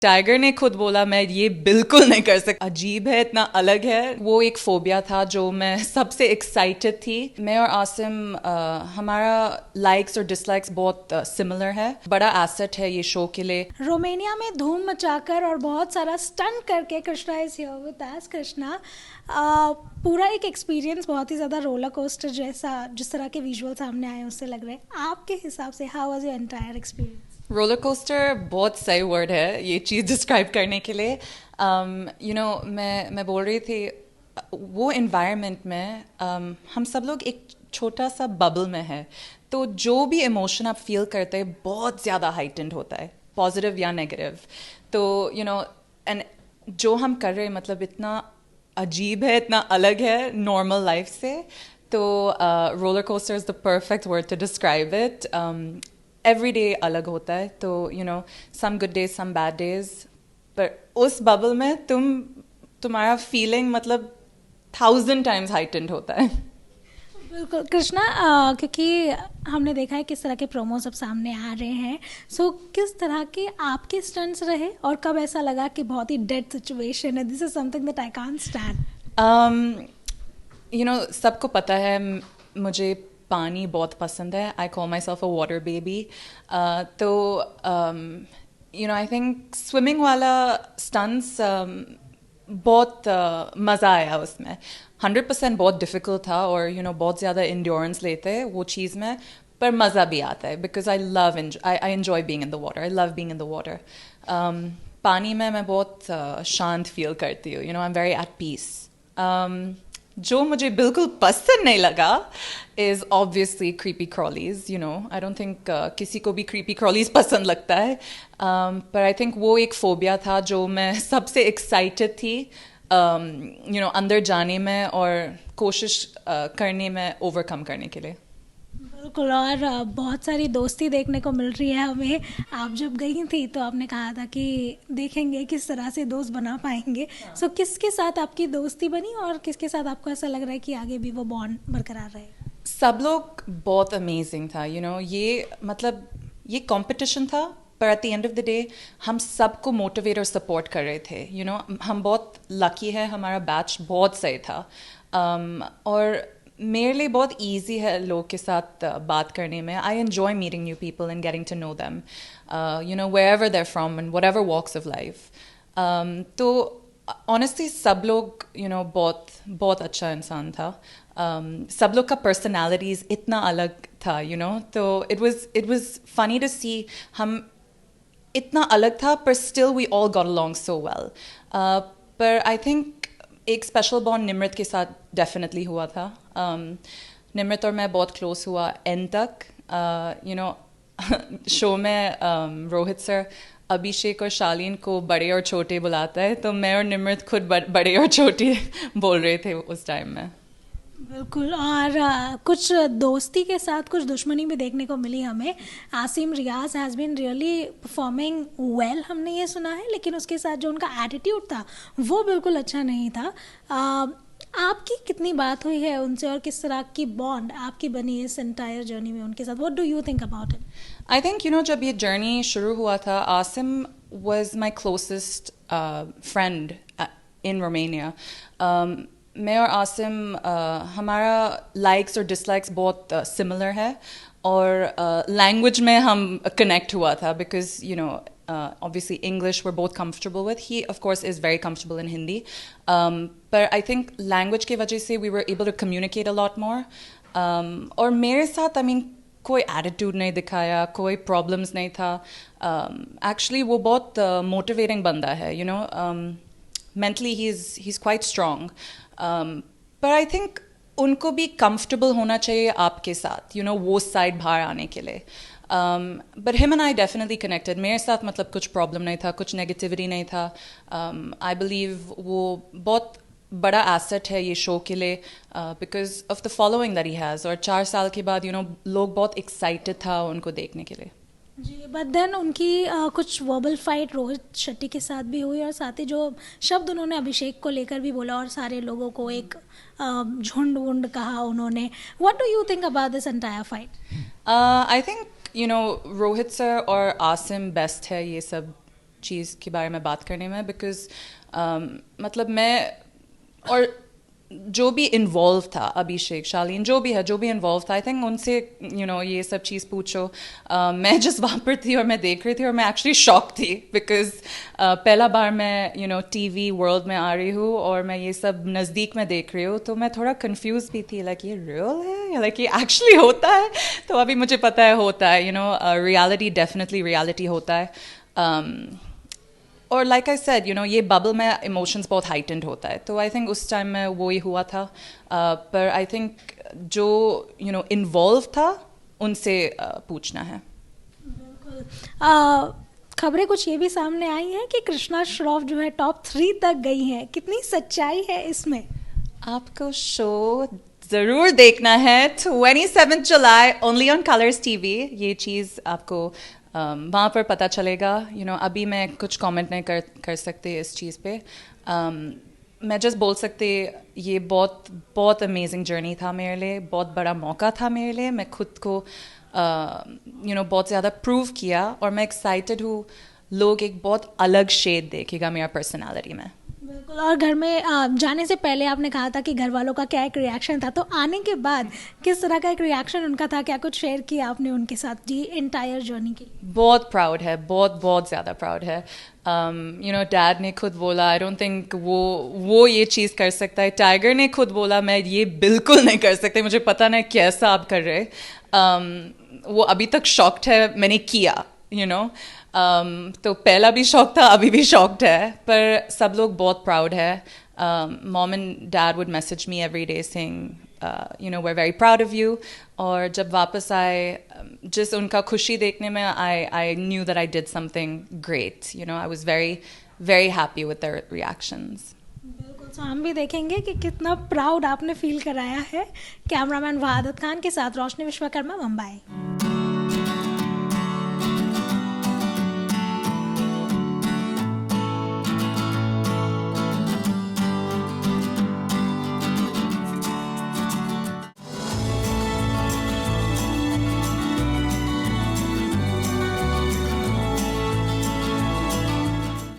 Tiger ने खुद बोला मैं ये बिल्कुल नहीं कर सकता, अजीब है, इतना अलग है। वो एक फोबिया था जो मैं सबसे एक्साइटेड थी। मैं और आसिम हमारा लाइक्स और डिसलाइक्स बहुत सिमिलर है, बड़ा एसेट है ये शो के लिए। रोमानिया में धूम मचाकर और बहुत सारा स्टंट करके Krishna is here with us. Krishna, पूरा एक एक्सपीरियंस बहुत ही ज़्यादा रोलर कोस्टर जैसा, जिस तरह के विजुअल सामने आए उससे लग रहा है। आपके हिसाब से how was your entire experience? Roller coaster बहुत सही वर्ड है ये चीज़ डिस्क्राइब करने के लिए। मैं बोल रही थी वो इन्वायरमेंट में हम सब लोग एक छोटा सा बबल में है, तो जो भी इमोशन आप फील करते हैं बहुत ज़्यादा हाइटेंड होता है, पॉजिटिव या नेगेटिव। तो एंड जो हम कर रहे हैं मतलब इतना अजीब है, इतना अलग है नॉर्मल लाइफ से। तो roller coaster is the perfect word to describe it. Every day अलग होता है, तो some good days some bad days, पर उस बबल में तुम्हारा फीलिंग मतलब 1000 टाइम्स हाइटेंड होता है। बिल्कुल कृष्णा, क्योंकि हमने देखा है किस तरह के प्रोमोज अब सामने आ रहे हैं, सो किस तरह के आपके स्टंट्स रहे और कब ऐसा लगा कि बहुत ही डेड सिचुएशन है, this is something that I can't stand? सबको पता है मुझे पानी बहुत पसंद है। I call my self a water baby. तो आई थिंक स्विमिंग वाला स्टंट्स बहुत मज़ा आया उसमें। 100% बहुत डिफ़िकल्ट था और बहुत ज़्यादा इंड्योरेंस लेते हैं वो चीज़ में, पर मज़ा भी आता है because I enjoy being in the water, I love being in the water. पानी में मैं बहुत शांत फील करती हूँ, I am very at peace. जो मुझे बिल्कुल पसंद नहीं लगा is obviously creepy crawlies. I don't think किसी को भी क्रीपी क्रॉलीज पसंद लगता है, पर आई थिंक वो एक फोबिया था जो मैं सबसे एक्साइटेड थी अंदर जाने में और कोशिश करने में ओवरकम करने के लिए। बिल्कुल, और बहुत सारी दोस्ती देखने को मिल रही है हमें। आप जब गई थी तो आपने कहा था कि देखेंगे किस तरह से दोस्त बना पाएंगे, सो किसके साथ आपकी दोस्ती बनी और किसके साथ आपको ऐसा लग रहा है कि आगे भी वो बॉन्ड बरकरार रहे? सब लोग बहुत अमेजिंग था, ये मतलब ये कंपटीशन था, पर at the end of the day हम सबको मोटिवेट और सपोर्ट कर रहे थे। हम बहुत लकी है, हमारा बैच बहुत सही था। और मेरे लिए बहुत ईजी है लोग के साथ बात करने में। I enjoy meeting new people and getting to know them, wherever they're from and whatever walks of life. तो ऑनेस्टली सब लोग बहुत बहुत अच्छा इंसान था। सब लोग का पर्सनैलिटीज़ इतना अलग था, तो it was funny to see हम इतना अलग था पर still we all got along so well. पर आई थिंक एक स्पेशल बॉन्ड निमृत के साथ डेफिनेटली हुआ था। निमृत और मैं बहुत क्लोज हुआ एंड तक। शो में रोहित सर अभिषेक और शालीन को बड़े और छोटे बुलाता है, तो मैं और निमृत खुद बड़े और छोटे बोल रहे थे उस टाइम में। बिल्कुल, और कुछ दोस्ती के साथ कुछ दुश्मनी भी देखने को मिली हमें। Asim Riaz has been really performing well, हमने ये सुना है, लेकिन उसके साथ जो उनका एटीट्यूड था वो बिल्कुल अच्छा नहीं था। आपकी कितनी बात हुई है उनसे और किस तरह की बॉन्ड आपकी बनी इस एंटायर जर्नी में उनके साथ? What do you think about it? I think जब ये जर्नी शुरू हुआ था, Asim was my closest friend in Romania. मैं और आसिम हमारा लाइक्स और डिसलाइक्स बहुत सिमिलर है, और लैंग्वेज में हम कनेक्ट हुआ था because obviously English we're both comfortable with. He of course is very comfortable in Hindi, but I think language के वजह से we were able to communicate a lot more. और मेरे साथ I mean कोई attitude नहीं दिखाया, कोई problems नहीं था। Actually वो बहुत motivating बंदा है, mentally he's quite strong. But I think उनको भी comfortable होना चाहिए आपके साथ, वो side बाहर आने के लिए। But him and I definitely connected. मेरे साथ मतलब कुछ problem नहीं था, कुछ negativity नहीं था। I believe वो बहुत बड़ा asset है ये show के लिए, because of the following that he has. और 4 साल के बाद लोग बहुत excited था उनको देखने के लिए। जी, बट देन उनकी कुछ वर्बल फाइट रोहित शेट्टी के साथ भी हुई, और साथ ही जो शब्द उन्होंने अभिषेक को लेकर भी बोला और सारे लोगों को एक झुंड वुंड कहा उन्होंने। What do you think about this entire fight? I think Rohit sir और आसिम बेस्ट है ये सब चीज़ के बारे में बात करने में, बिकॉज मतलब मैं और जो भी इन्वॉल्व था, अभिषेक, शालीन, जो भी है, जो भी इन्वॉल्व था, आई थिंक उनसे ये सब चीज़ पूछो. मैं जिस वहाँ पर थी और मैं देख रही थी और मैं एक्चुअली शॉक थी, बिकॉज पहला बार मैं टीवी वर्ल्ड में आ रही हूँ और मैं ये सब नज़दीक में देख रही हूँ, तो मैं थोड़ा कंफ्यूज भी थी, लाइक ये रियल है या लाइक ये एक्चुअली होता है. तो अभी मुझे पता है होता है, रियलिटी, डेफिनेटली रियलिटी होता है. और लाइक आई सेड, ये बबल में इमोशंस बहुत हाइटेंड होता है, तो आई थिंक उस टाइम में वो ही हुआ था. पर आई थिंक जो इन्वॉल्व था उनसे पूछना है. बिल्कुल. खबरें कुछ ये भी सामने आई हैं कि कृष्णा श्रॉफ जो है टॉप 3 तक गई हैं. कितनी सच्चाई है इसमें? आपको शो ज़रूर देखना है. 27 जुलाई ओनली ऑन कलर्स टीवी. ये चीज़ आपको वहाँ पर पता चलेगा. अभी मैं कुछ कमेंट नहीं कर सकती इस चीज़ पे. मैं जस्ट बोल सकती, ये बहुत बहुत अमेजिंग जर्नी था मेरे लिए, बहुत बड़ा मौका था मेरे लिए. मैं खुद को बहुत ज़्यादा प्रूव किया और मैं एक्साइटेड हूँ. लोग एक बहुत अलग शेड देखेगा मेरा पर्सनालिटी में. बिल्कुल. और घर में जाने से पहले आपने कहा था कि घर वालों का क्या एक रिएक्शन था, तो आने के बाद किस तरह का एक रिएक्शन उनका था? क्या कुछ शेयर किया आपने उनके साथ जी एंटायर जर्नी के लिए? बहुत प्राउड है, बहुत बहुत ज़्यादा प्राउड है. डैड ने खुद बोला, आई डोंट थिंक वो ये चीज़ कर सकता है. टाइगर ने खुद बोला, मैं ये बिल्कुल नहीं कर सकते, मुझे पता नहीं कैसा आप कर रहे. वो अभी तक शॉक्ड है मैंने किया. तो पहला भी शौक था, अभी भी शॉक्ड है, पर सब लोग बहुत प्राउड है. Mom and dad would message me every day saying we are very proud of you. और जब वापस आए, जिस उनका खुशी देखने में, I knew that I did something great. I was very very happy with their reactions. बिल्कुल. तो हम भी देखेंगे कि कितना प्राउड आपने फील कराया है. कैमरामैन वहादत खान के साथ रोशनी विश्वकर्मा, मुंबई.